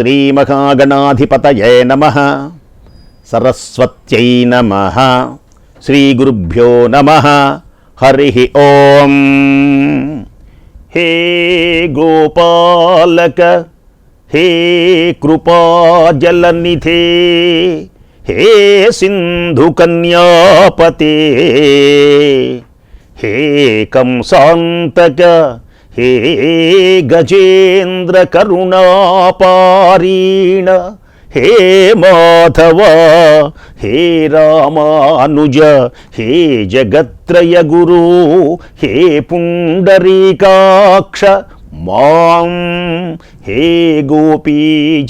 శ్రీమహాగణాధిపతయే నమః. సరస్వత్యై నమః. శ్రీగురుభ్యో నమః. హరి ఓం. హే గోపాలక హే కృపాజలనిధే హే సింధుకన్యాపతే హే కంసాంతక హే గజేంద్ర కరుణాపారీణ హే మాధవ హే రామానుజ హే జగత్రయ గురు హే పుండరీకాక్ష మాం హే గోపీ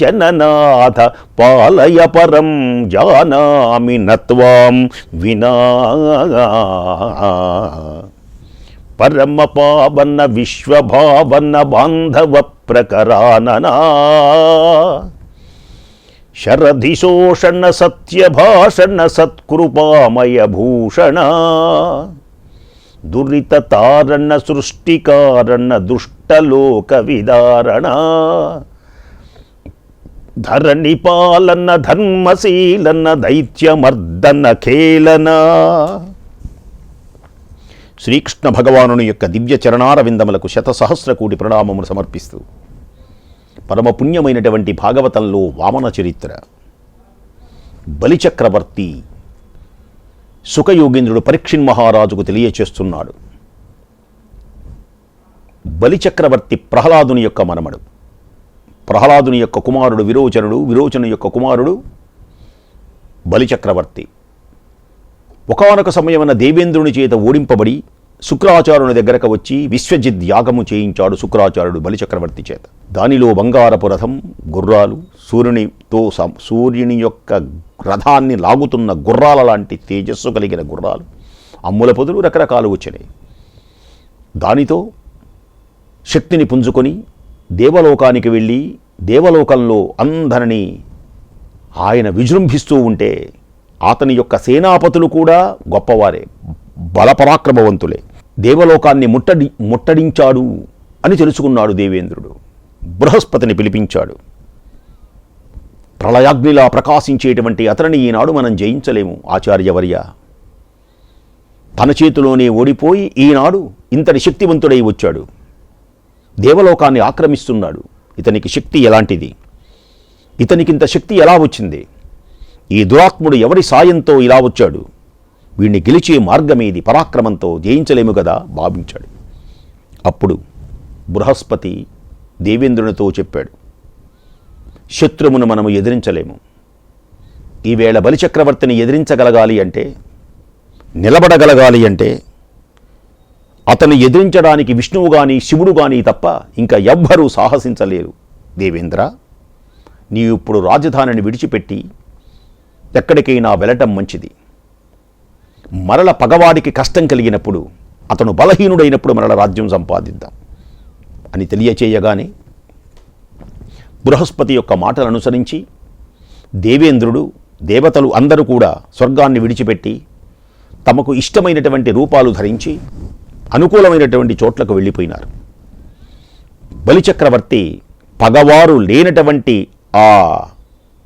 జననాథ పాలయ పరం జానామి నత్వాం వినా. పరమ పావన విశ్వభావన బాంధవ ప్రకరాననా శరధిశోషణ సత్యభాషణ సత్కృపామయ భూషణ దురిత తారణ సృష్టికారణ దుష్టలోక విదారణ ధరణి పాలన ధర్మశీలన దైత్యమర్దన ఖేళన. శ్రీకృష్ణ భగవానుని యొక్క దివ్య చరణార విందములకు శతసహస్ర కోటి ప్రణామములు సమర్పిస్తూ పరమపుణ్యమైనటువంటి భాగవతంలో వామన చరిత్ర బలిచక్రవర్తి సుఖయోగేంద్రుడు పరీక్షిన్ మహారాజుకు తెలియచేస్తున్నాడు. బలిచక్రవర్తి ప్రహ్లాదుని యొక్క మనమడు. ప్రహ్లాదుని యొక్క కుమారుడు విరోచనుడు, విరోచను యొక్క కుమారుడు బలిచక్రవర్తి. ఒకానొక సమయమున దేవేంద్రుని చేత ఓడింపబడి శుక్రాచార్యుని దగ్గరకు వచ్చి విశ్వజిత్ యాగము చేయించాడు శుక్రాచార్యుడు బలిచక్రవర్తి చేత. దానిలో బంగారపు రథం, గుర్రాలు, సూర్యుని యొక్క రథాన్ని లాగుతున్న గుర్రాల లాంటి తేజస్సు కలిగిన గుర్రాలు, అమ్ముల పొదులు రకరకాలు వచ్చినాయి. దానితో శక్తిని పుంజుకొని దేవలోకానికి వెళ్ళి దేవలోకంలో అందరినీ ఆయన విజృంభిస్తూ ఉంటే అతని యొక్క సేనాపతులు కూడా గొప్పవారే, బలపరాక్రమవంతులే. దేవలోకాన్ని ముట్టడించాడు అని తెలుసుకున్నాడు దేవేంద్రుడు. బృహస్పతిని పిలిపించాడు. ప్రళయాగ్నిలా ప్రకాశించేటువంటి అతనిని ఈనాడు మనం జయించలేము ఆచార్యవర్య. తన చేతిలోనే ఓడిపోయి ఈనాడు ఇంతటి శక్తివంతుడై వచ్చాడు. దేవలోకాన్ని ఆక్రమిస్తున్నాడు. ఇతనికి శక్తి ఎలాంటిది? ఇతనికింత శక్తి ఎలా వచ్చింది? ఈ దురాత్ముడు ఎవరి సాయంతో ఇలా వచ్చాడు? వీడిని గెలిచే మార్గమేది? పరాక్రమంతో జయించలేము కదా భావించాడు. అప్పుడు బృహస్పతి దేవేంద్రునితో చెప్పాడు, శత్రువును మనము ఎదిరించలేము. ఈవేళ బలిచక్రవర్తిని ఎదిరించగలగాలి అంటే, నిలబడగలగాలి అంటే అతను ఎదిరించడానికి విష్ణువు కానీ శివుడు కానీ తప్ప ఇంకా ఎవ్వరూ సాహసించలేరు. దేవేంద్ర, నీవు ఇప్పుడు రాజధానిని విడిచిపెట్టి ఎక్కడికైనా వెళ్ళటం మంచిది. మరల పగవాడికి కష్టం కలిగినప్పుడు, అతను బలహీనుడైనప్పుడు మరల రాజ్యం సంపాదిద్దాం అని తెలియచేయగానే బృహస్పతి యొక్క మాటలు అనుసరించి దేవేంద్రుడు, దేవతలు అందరూ కూడా స్వర్గాన్ని విడిచిపెట్టి తమకు ఇష్టమైనటువంటి రూపాలు ధరించి అనుకూలమైనటువంటి చోట్లకు వెళ్ళిపోయినారు. బలిచక్రవర్తి పగవారు లేనటువంటి ఆ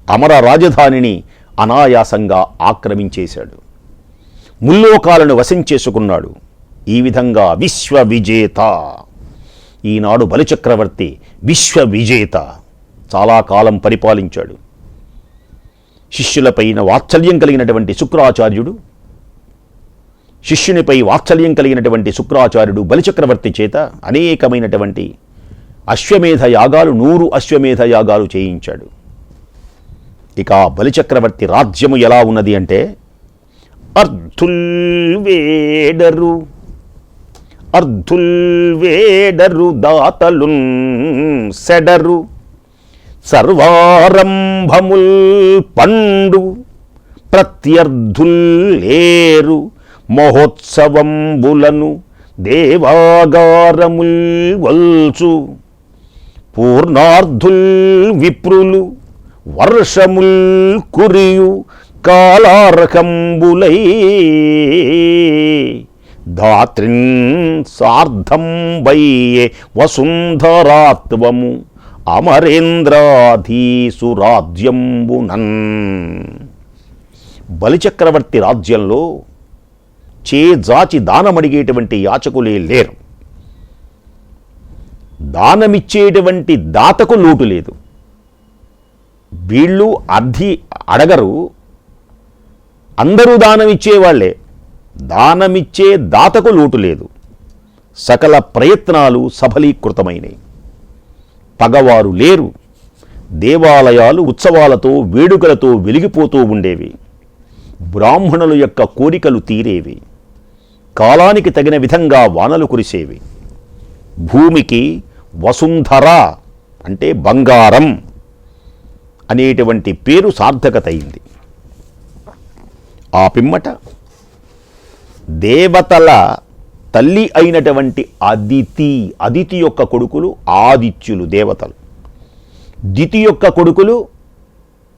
అమర రాజధానిని అనాయాసంగా ఆక్రమించేశాడు. ముల్లోకాలను వశం చేసుకున్నాడు. ఈ విధంగా విశ్వ విజేత. ఈనాడు బలిచక్రవర్తి విశ్వ విజేత. చాలా కాలం పరిపాలించాడు. శిష్యులపైన వాత్సల్యం కలిగినటువంటి శుక్రాచార్యుడు, శిష్యునిపై వాత్సల్యం కలిగినటువంటి శుక్రాచార్యుడు బలిచక్రవర్తి చేత అనేకమైనటువంటి అశ్వమేధ యాగాలు, 100 అశ్వమేధ యాగాలు చేయించాడు. ఇక బలిచక్రవర్తి రాజ్యము ఎలా ఉన్నది అంటే, అర్ధుల్వేడరు దాతలున్ సెడరు సర్వారంభముల్ పండు ప్రత్యర్థుల్లేరు మహోత్సవంబులను దేవాగారముల్ వల్చు పూర్ణార్థుల్ విప్రులు వర్షముల్ కురియు కాలార్కంబులై ధాత్రిన్ సార్ధం వయ్యే వసుంధరాత్వము అమరేంద్రాధీసు రాజ్యంబునన్. బలిచక్రవర్తి రాజ్యంలో చేజాచి దానమడిగేటువంటి యాచకులే లేరు. దానమిచ్చేటువంటి దాతకు లోటు లేదు. వీళ్ళు అడగరు, అందరూ దానమిచ్చేవాళ్లే. దానమిచ్చే దాతకు లోటు లేదు. సకల ప్రయత్నాలు సఫలీకృతమైనవి. పగవారు లేరు. దేవాలయాలు ఉత్సవాలతో వేడుకలతో వెలిగిపోతూ ఉండేవి. బ్రాహ్మణుల యొక్క కోరికలు తీరేవి. కాలానికి తగిన విధంగా వానలు కురిసేవి. భూమికి వసుంధర అంటే బంగారం అనేటువంటి పేరు సార్థకత అయింది. ఆ పిమ్మట దేవతల తల్లి అయినటువంటి అదితి యొక్క కొడుకులు ఆదిత్యులు దేవతలు. దితి యొక్క కొడుకులు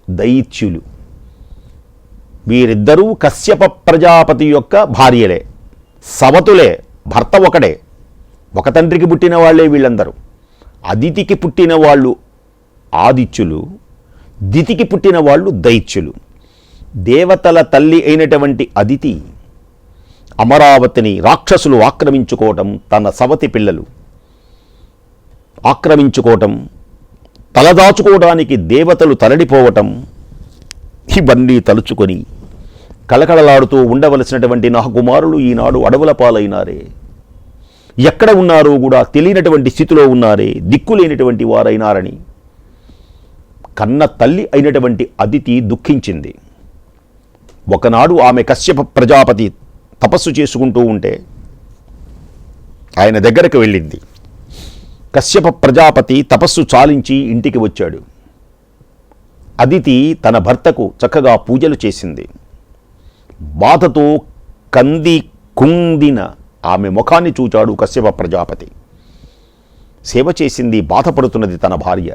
దైత్యులు. వీరిద్దరూ కశ్యప ప్రజాపతి యొక్క భార్యలే, సవతులే. భర్త ఒకడే, ఒక తండ్రికి పుట్టిన వాళ్ళే వీళ్ళందరూ. అదితికి పుట్టిన వాళ్ళు ఆదిత్యులు, దితికి పుట్టిన వాళ్ళు దైత్యులు. దేవతల తల్లి అయినటువంటి అదితి అమరావతిని రాక్షసులు ఆక్రమించుకోవటం, తన సవతి పిల్లలు ఆక్రమించుకోవటం, తలదాచుకోవడానికి దేవతలు తరలిపోవటం, ఇవన్నీ తలుచుకొని కలకలలాడుతూ ఉండవలసినటువంటి నా కుమారులు ఈనాడు అడవుల పాలైనారే, ఎక్కడ ఉన్నారో కూడా తెలియనటువంటి స్థితిలో ఉన్నారే, దిక్కులేనటువంటి వారైనారని కన్న తల్లి అయినటువంటి అదితి దుఃఖించింది. ఒకనాడు ఆమె కశ్యప ప్రజాపతి తపస్సు చేసుకుంటూ ఉంటే ఆయన దగ్గరకు వెళ్ళింది. కశ్యప ప్రజాపతి తపస్సు చాలించి ఇంటికి వచ్చాడు. అదితి తన భర్తకు చక్కగా పూజలు చేసింది. బాధతో కుందిన ఆమె ముఖాన్ని చూచాడు కశ్యప ప్రజాపతి. సేవ చేసింది, బాధపడుతున్నది తన భార్య.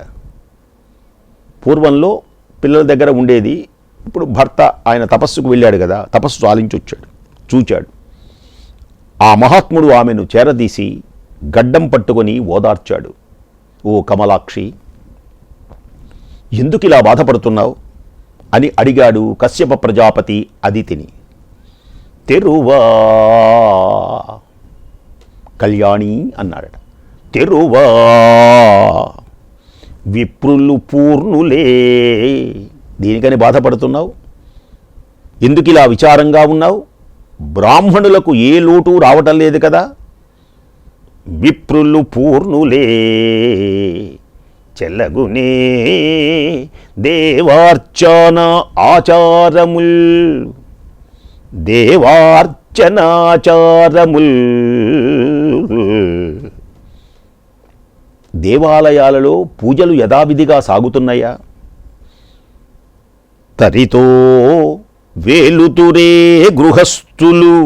పూర్వంలో పిల్లల దగ్గర ఉండేది, ఇప్పుడు భర్త ఆయన తపస్సుకు వెళ్ళాడు కదా, తపస్సు చాలించి వచ్చాడు, చూచాడు. ఆ మహాత్ముడు ఆమెను చేరదీసి గడ్డం పట్టుకొని ఓదార్చాడు. ఓ కమలాక్షి, ఎందుకు ఇలా బాధపడుతున్నావు అని అడిగాడు కశ్యప ప్రజాపతి అదితిని. తెరువా కళ్యాణి అన్నాడట. తెరువా విప్రులు పూర్ణులే. దీనికని బాధపడుతున్నావు? ఎందుకు ఇలా విచారంగా ఉన్నావు? బ్రాహ్మణులకు ఏ లోటు రావటం లేదు కదా. విప్రులు పూర్ణులే చెల్లగునే దేవార్చన ఆచారముల్. దేవార్చనాచారముల్. దేవాలయాలలో పూజలు యథావిధిగా సాగుతున్నాయా? తరితో వేలుతురే గృహస్థులు.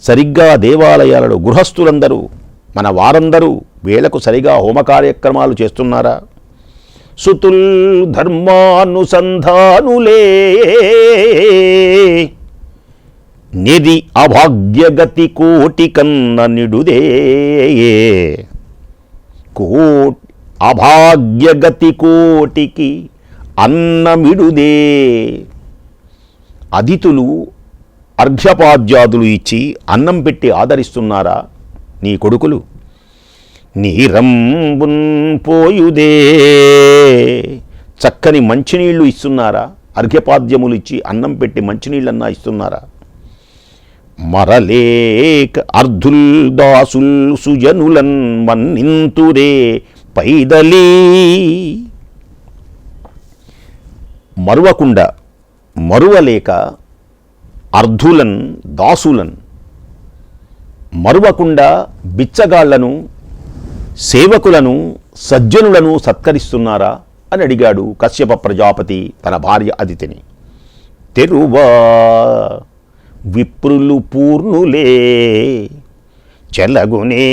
సరిగ్గా దేవాలయాలలో గృహస్థులందరూ, మన వారందరూ వేళకు సరిగా హోమ కార్యక్రమాలు చేస్తున్నారా? సుతుల్ ధర్మానుసంధానులే నిధి అభాగ్యగతి కోటి కన్న నిడుదే. అభాగ్యగతి కోటికి అన్నమిడుదే. అతిథులు అర్ఘ్యపాద్యాదులు ఇచ్చి అన్నం పెట్టి ఆదరిస్తున్నారా నీ కొడుకులు? నీరంబున్ పోయుదే. చక్కని మంచినీళ్లు ఇస్తున్నారా? అర్ఘ్యపాద్యములు ఇచ్చి అన్నం పెట్టి మంచినీళ్ళన్నా ఇస్తున్నారా? మరలేక అర్ధుల్ దాసుల్ సుజనులన్ మన్నింతురే పైదలీ. మరువలేక అర్ధులన్ దాసులన్, మరువకుండా బిచ్చగాళ్లను, సేవకులను, సజ్జనులను సత్కరిస్తున్నారా అని అడిగాడు కశ్యప ప్రజాపతి తన భార్య అదితిని. తెరువా విప్రులు పూర్ణులే చెలగునే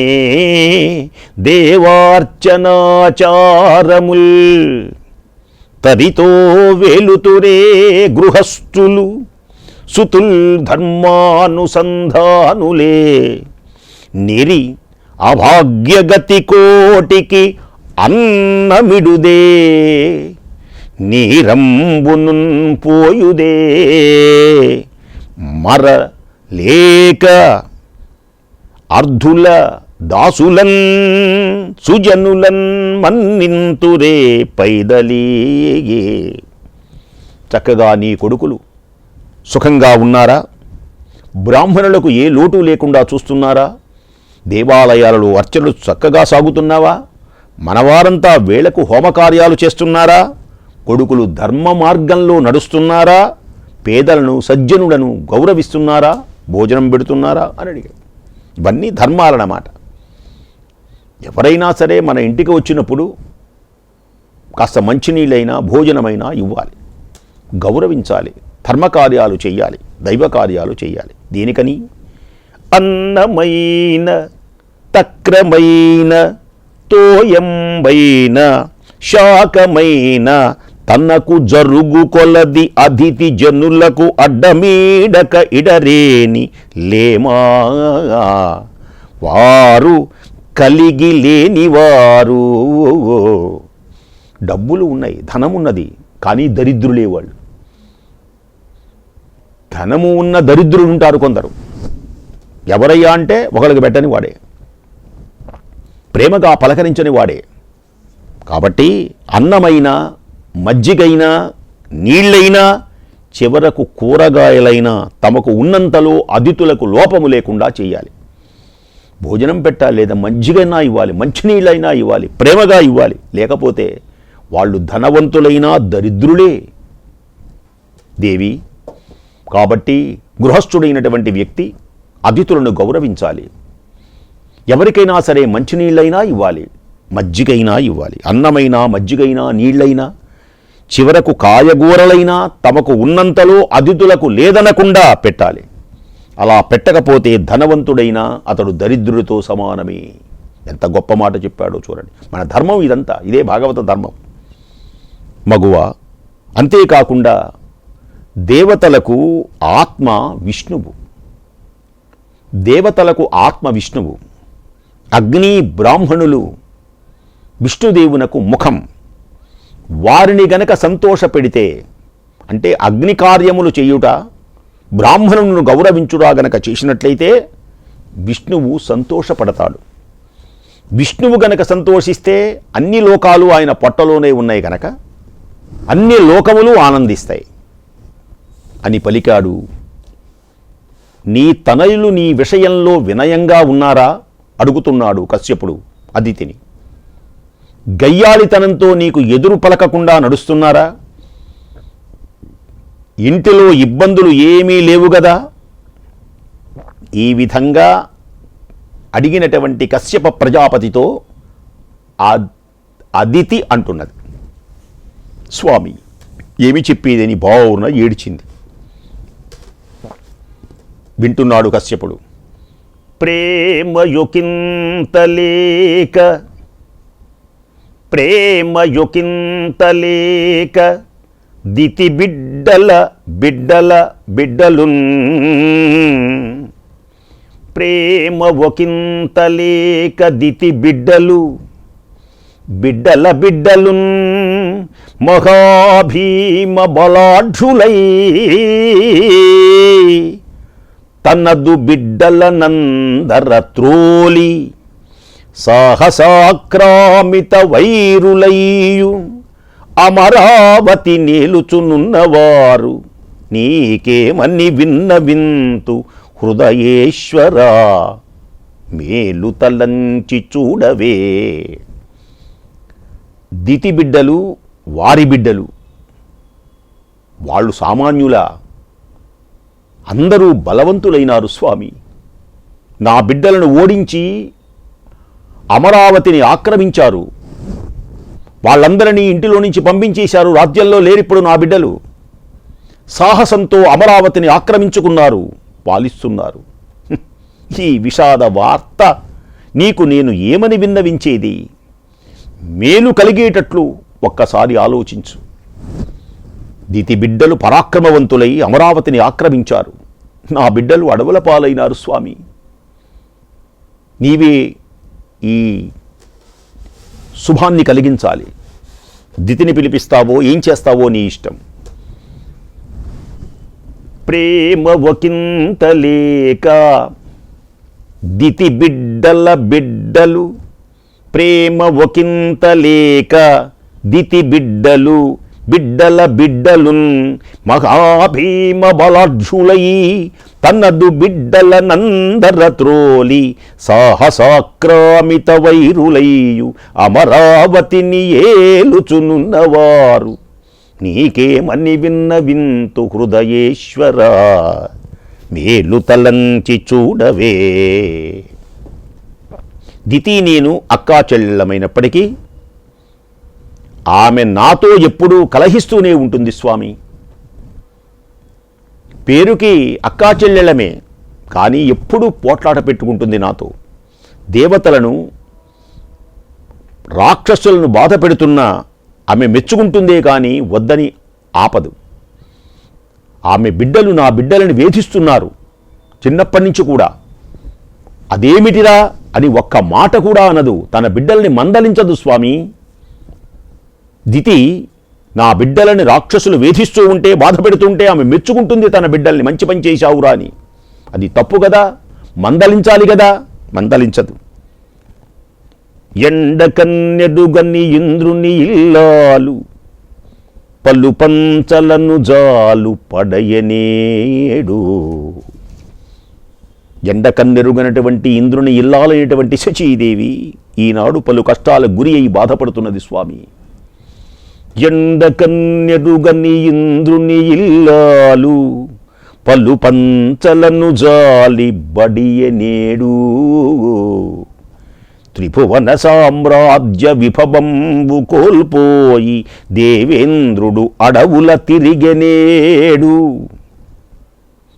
దేవార్చనాచారముల్. తరితో వేలుతురే గృహస్థులు సుతుల్ ధర్మానుసంధానులే. నిరి అభాగ్యగతి కోటికి అన్నమిడుదే నీరంబునున్ పోయుదే మర లేక అర్ధుల దాసులన్ సుజనులన్ మన్నింతురే పైదలీగే. చక్కగా నీ కొడుకులు సుఖంగా ఉన్నారా? బ్రాహ్మణులకు ఏ లోటు లేకుండా చూస్తున్నారా? దేవాలయాలలో అర్చనలు చక్కగా సాగుతున్నావా? మనవారంతా వేళకు హోమకార్యాలు చేస్తున్నారా? కొడుకులు ధర్మ మార్గంలో నడుస్తున్నారా? పేదలను సజ్జనులను గౌరవిస్తున్నారా? భోజనం పెడుతున్నారా అని అడిగాడు. ఇవన్నీ ధర్మాలన్నమాట. ఎవరైనా సరే మన ఇంటికి వచ్చినప్పుడు కాస్త మంచినీళ్ళైనా భోజనమైనా ఇవ్వాలి, గౌరవించాలి, ధర్మకార్యాలు చేయాలి, దైవకార్యాలు చేయాలి. దేనికని? అన్నమైన తక్రమైన తోయంబైన శాకమైన తనకు జరుగు కొలది అతిథి జనులకు అడ్డమీడక ఇడరేని లేమా వారు కలిగి లేనివారు. డబ్బులు ఉన్నాయి, ధనమున్నది, కానీ దరిద్రులే వాళ్ళు. ధనము ఉన్న దరిద్రులు ఉంటారు కొందరు. ఎవరయ్యా అంటే ఒకరికి పెట్టని వాడే, ప్రేమగా పలకరించని వాడే. కాబట్టి అన్నమైనా మజ్జిగైనా నీళ్ళైనా చివరకు కూరగాయలైనా తమకు ఉన్నంతలో అతిథులకు లోపము లేకుండా చేయాలి. భోజనం పెట్టాలి, లేదా మజ్జిగైనా ఇవ్వాలి, మంచినీళ్ళైనా ఇవ్వాలి, ప్రేమగా ఇవ్వాలి. లేకపోతే వాళ్ళు ధనవంతులైనా దరిద్రులే దేవి. కాబట్టి గృహస్థుడైనటువంటి వ్యక్తి అతిథులను గౌరవించాలి. ఎవరికైనా సరే మంచినీళ్ళైనా ఇవ్వాలి, మజ్జిగైనా ఇవ్వాలి. అన్నమైనా మజ్జిగైనా నీళ్ళైనా చివరకు కాయగూరలైనా తమకు ఉన్నంతలో అతిథులకు లేదనకుండా పెట్టాలి. అలా పెట్టకపోతే ధనవంతుడైనా అతడు దరిద్రుడితో సమానమే. ఎంత గొప్ప మాట చెప్పాడో చూడండి. మన ధర్మం ఇదంతా, ఇదే భాగవత ధర్మం. మగువ అంతేకాకుండా దేవతలకు ఆత్మ విష్ణువు, దేవతలకు ఆత్మ విష్ణువు, అగ్ని బ్రాహ్మణులు విష్ణుదేవునకు ముఖం. వారిని గనక సంతోషపెడితే, అంటే అగ్ని కార్యములు చేయుట, బ్రాహ్మణులను గౌరవించుడా గనక చేసినట్లయితే విష్ణువు సంతోషపడతాడు. విష్ణువు గనక సంతోషిస్తే అన్ని లోకాలు ఆయన పొట్టలోనే ఉన్నాయి గనక అన్ని లోకములు ఆనందిస్తాయి అని పలికాడు. నీ తనయులు నీ విషయంలో వినయంగా ఉన్నారా అడుగుతున్నాడు కశ్యపుడు అదితిని. గయ్యాళితనంతో నీకు ఎదురు పలకకుండా నడుస్తున్నారా? ఇంటిలో ఇబ్బందులు ఏమీ లేవు గదా? ఈ విధంగా అడిగినటువంటి కశ్యప ప్రజాపతితో అదితి అంటున్నది, స్వామి ఏమి చెప్పేదని బావున ఏడ్చింది. వింటున్నాడు కశ్యపుడు. ప్రేమయొకింతలేక దితి బిడ్డలున్ ప్రేమ ఒకింతలేక దితి బిడ్డలున్ మహాభీమ బలాఢ్యులై తనదు బిడ్డల నందర త్రోలి సాహసాక్రామిత వైరులయ్యు అమరావతి నేలుచునున్నవారు నీకేమని వింతు హృదయేశ్వరా మేలు తలంచి చూడవే. దితి బిడ్డలు వారి బిడ్డలు, వాళ్ళు సామాన్యుల, అందరూ బలవంతులైనారు స్వామి. నా బిడ్డలను ఓడించి అమరావతిని ఆక్రమించారు, వాళ్ళందరినీ ఇంటిలో నుంచి పంపించేశారు. రాజ్యంలో లేరిప్పుడు నా బిడ్డలు సాహసంతో అమరావతిని ఆక్రమించుకున్నారు, పాలిస్తున్నారు. ఈ విషాద వార్త నీకు నేను ఏమని విన్నవించేది? మేలు కలిగేటట్లు ఒక్కసారి ఆలోచించు. దితి బిడ్డలు పరాక్రమవంతులై అమరావతిని ఆక్రమించారు, నా బిడ్డలు అడవుల పాలైనారు స్వామి. నీవే ఈ శుభాన్ని కలిగించాలి. దితిని పిలిపిస్తావో ఏం చేస్తావో నీ ఇష్టం. ప్రేమ ఒకంత లేక దితి బిడ్డల బిడ్డలు, ప్రేమ ఒకంత లేక దితి బిడ్డలు, బిడ్డల బిడ్డలున్ మహాభీమ బలాఢ్యులై తన్నదు బిడ్డల నందర త్రోలి సాహసాక్రామిత వైరులయ్యు అమరావతిని ఏలుచునున్నవారు నీకేమని విన్న వింతు హృదయేశ్వర మేలు తలంచి చూడవే. దితి నేను అక్కా చెల్లెళ్ళమైనప్పటికీ ఆమె నాతో ఎప్పుడూ కలహిస్తూనే ఉంటుంది స్వామి. పేరుకి అక్కా చెల్లెళ్ళమే, కానీ ఎప్పుడూ పోట్లాట పెట్టుకుంటుంది నాతో. దేవతలను రాక్షసులను బాధ పెడుతున్నా ఆమె మెచ్చుకుంటుందే కానీ వద్దని ఆపదు. ఆమె బిడ్డలు నా బిడ్డలను వేధిస్తున్నారు చిన్నప్పటి నుంచి కూడా. అదేమిటిరా అని ఒక్క మాట కూడా అనదు, తన బిడ్డల్ని మందలించదు స్వామి. దితి నా బిడ్డలని రాక్షసులు వేధిస్తూ ఉంటే, బాధ పెడుతుంటే ఆమె మెచ్చుకుంటుంది తన బిడ్డల్ని, మంచి పని చేశావురా అని. అది తప్పు కదా, మందలించాలి కదా, మందలించదు. ఎండకన్నెడుగని ఇంద్రుని ఇల్లాలు పలు పంచలను జాలు పడయనేడు. ఎండకన్నెరుగనటువంటి ఇంద్రుని ఇల్లాలైనటువంటి శచీదేవి ఈనాడు పలు కష్టాలకు గురి అయి బాధపడుతున్నది స్వామి. ఎండకన్నెరుగని ఇంద్రుని ఇల్లాలు పలు పంచలను జాలి బడియనేడు. త్రిభువన సామ్రాజ్య విభవంబు కోల్పోయి దేవేంద్రుడు అడవుల తిరిగెనేడు.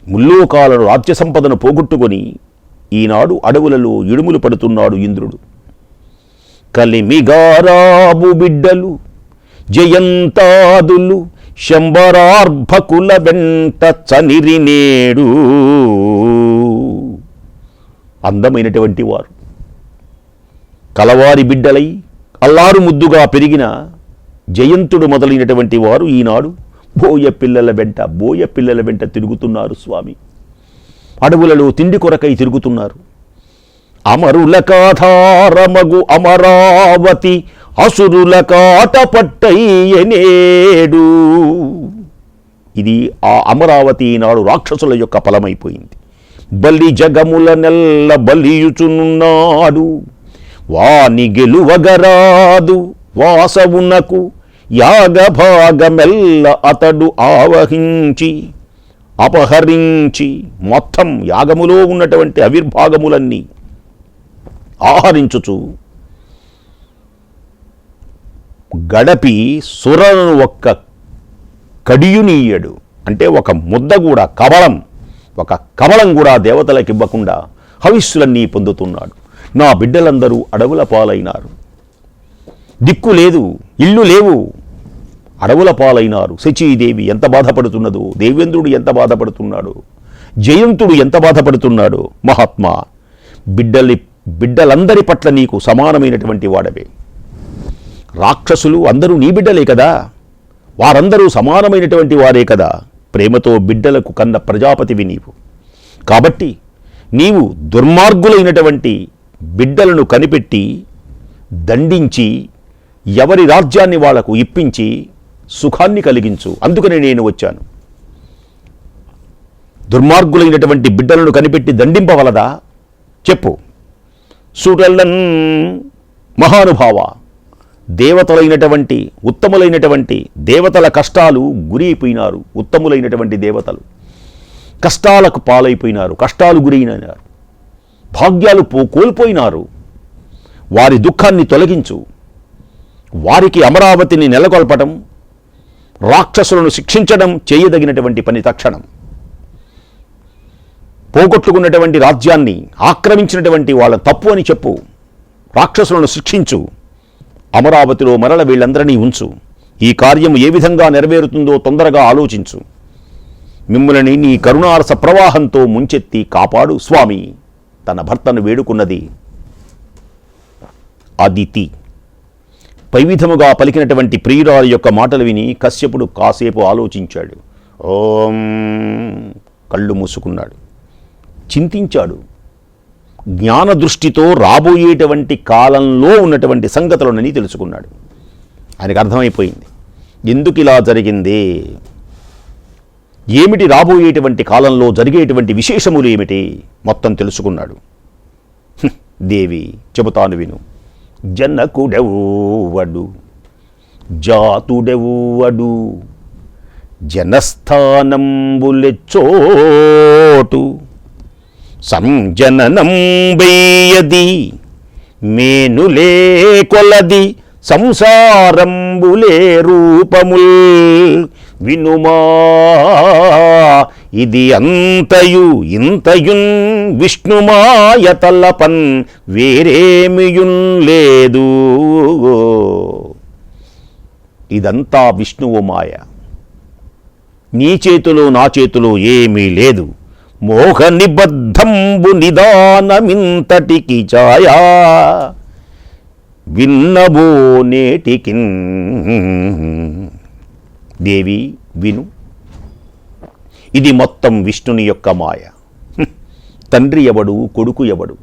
ముల్లోకాలను రాజ్య సంపదను పోగొట్టుకొని ఈనాడు అడవులలో ఇడుములు పడుతున్నాడు ఇంద్రుడు. కలిమిగారాబు బిడ్డలు జయంతాదులు శంబరార్భకుల వెంట చనిరినేడు. అందమైనటువంటి వారు కలవారి బిడ్డలై అల్లారు ముద్దుగా పెరిగిన జయంతుడు మొదలైనటువంటి వారు ఈనాడు బోయ పిల్లల వెంట తిరుగుతున్నారు స్వామి. అడవులలో తిండి కొరకై తిరుగుతున్నారు. అమరుల కాధారమగు అమరావతి అసురుల కాటపట్టయ్యనేడు. ఇది ఆ అమరావతి నాడు రాక్షసుల యొక్క ఫలమైపోయింది. బలి జగముల నెల్ల బలియుచునున్నాడు, వాని గెలువగరాదు వాసవునకు యాగభాగమెల్ల అతడు ఆవహించి అపహరించి మొత్తం యాగములో ఉన్నటువంటి ఆవిర్భాగములన్నీ ఆహరించుచు గడపి సురను ఒక్క కడియునీయడు. అంటే ఒక ముద్ద కూడా ఒక కవళం కూడా దేవతలకు ఇవ్వకుండా హవిస్సులన్నీ పొందుతున్నాడు. నా బిడ్డలందరూ అడవుల పాలైనారు, దిక్కు లేదు, ఇల్లు లేవు, అడవుల పాలైనారు. శచీదేవి ఎంత బాధపడుతున్నదో, దేవేంద్రుడు ఎంత బాధపడుతున్నాడు, జయంతుడు ఎంత బాధపడుతున్నాడో. మహాత్మా, బిడ్డలందరి పట్ల నీకు సమానమైనటువంటి వాడవే. రాక్షసులు అందరూ నీ బిడ్డలే కదా, వారందరూ సమానమైనటువంటి వారే కదా. ప్రేమతో బిడ్డలకు కన్న ప్రజాపతివి నీవు. కాబట్టి నీవు దుర్మార్గులైనటువంటి బిడ్డలను కనిపెట్టి దండించి ఎవరి రాజ్యాన్ని వాళ్లకు ఇప్పించి సుఖాన్ని కలిగించు. అందుకనే నేను వచ్చాను. దుర్మార్గులైనటువంటి బిడ్డలను కనిపెట్టి దండింపవలదా? చెప్పు. సురలన్ మహానుభావ, దేవతలైనటువంటి ఉత్తములైనటువంటి దేవతల కష్టాలు గురి అయిపోయినారు. ఉత్తములైనటువంటి దేవతలు కష్టాలకు పాలైపోయినారు, కష్టాలు గురైనారు, భాగ్యాలు కోల్పోయినారు. వారి దుఃఖాన్ని తొలగించు. వారికి అమరావతిని నెలకొల్పటం, రాక్షసులను శిక్షించడం చేయదగినటువంటి పని. తక్షణం పోగొట్టుకున్నటువంటి రాజ్యాన్ని ఆక్రమించినటువంటి వాళ్ళ తప్పు అని చెప్పు. రాక్షసులను శిక్షించు. అమరావతిలో మరల వీళ్ళందరినీ ఉంచు. ఈ కార్యం ఏ విధంగా నెరవేరుతుందో తొందరగా ఆలోచించు. మిమ్ములని నీ కరుణారస ప్రవాహంతో ముంచెత్తి కాపాడు స్వామి. తన భర్తను వేడుకున్నది అదితి. పై విధముగా పలికినటువంటి ప్రియురాలి యొక్క మాటలు విని కశ్యపుడు కాసేపు ఆలోచించాడు. ఓం కళ్ళు మూసుకున్నాడు, చింతించాడు. జ్ఞాన దృష్టితో రాబోయేటువంటి కాలంలో ఉన్నటువంటి సంగతులనని తెలుసుకున్నాడు. ఆయనకు అర్థమైపోయింది ఎందుకు ఇలా జరిగింది, ఏమిటి రాబోయేటువంటి కాలంలో జరిగేటువంటి విశేషములు ఏమిటి మొత్తం తెలుసుకున్నాడు. దేవి చెబుతాను విను. జనకుడెవ్వడు జాతుడెవ్వడు జనస్థానంబులెచ్చోటు సంజననంబేయది మేనులే కొలది సంసారంబులే రూపముల్ వినుమా ఇది అంతయు ఇంతయున్ విష్ణుమాయ తల్లపన్ వేరేమియున్ లేదు. ఇదంతా విష్ణువు మాయ, నీ చేతిలో నా చేతిలో ఏమీ లేదు. మోహ నిబద్ధంబు నిదానమింతటికి ఛాయా విన్నబో నేటికిన్. దేవి విను, ఇది మొత్తం విష్ణుని యొక్క మాయ. తండ్రి ఎవడు, కొడుకు ఎవడు,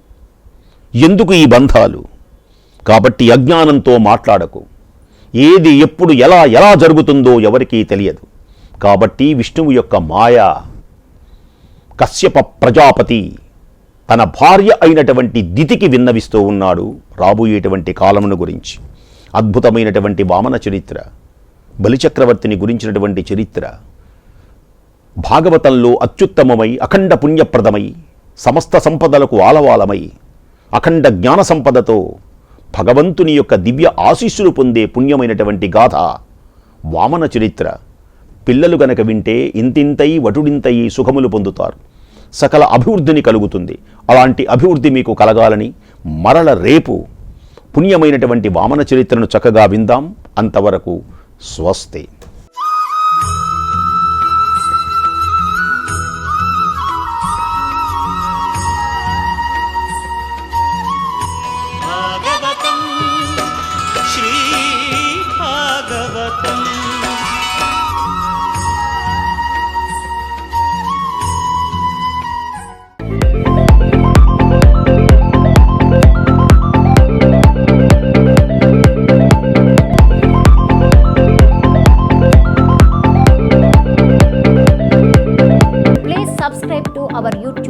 ఎందుకు ఈ బంధాలు? కాబట్టి అజ్ఞానంతో మాట్లాడకు. ఏది ఎప్పుడు ఎలా ఎలా జరుగుతుందో ఎవరికీ తెలియదు. కాబట్టి విష్ణువు యొక్క మాయ. కశ్యప ప్రజాపతి తన భార్య అయినటువంటి దితికి విన్నవిస్తూ ఉన్నాడు రాబోయేటువంటి కాలమును గురించి. అద్భుతమైనటువంటి వామన చరిత్ర, బలిచక్రవర్తిని గురించినటువంటి చరిత్ర భాగవతంలో అత్యుత్తమమై అఖండ పుణ్యప్రదమై సమస్త సంపదలకు ఆలవాలమై అఖండ జ్ఞాన సంపదతో భగవంతుని యొక్క దివ్య ఆశీస్సులు పొందే పుణ్యమైనటువంటి గాథ వామన చరిత్ర. పిల్లలు గనక వింటే ఇంతింతై వటుడింతై సుఖములు పొందుతారు, సకల అభివృద్ధిని కలుగుతుంది. అలాంటి అభివృద్ధి మీకు కలగాలని మరల రేపు పుణ్యమైనటువంటి వామన చరిత్రను చక్కగా విందాం. అంతవరకు స్వస్తి. Subscribe to our YouTube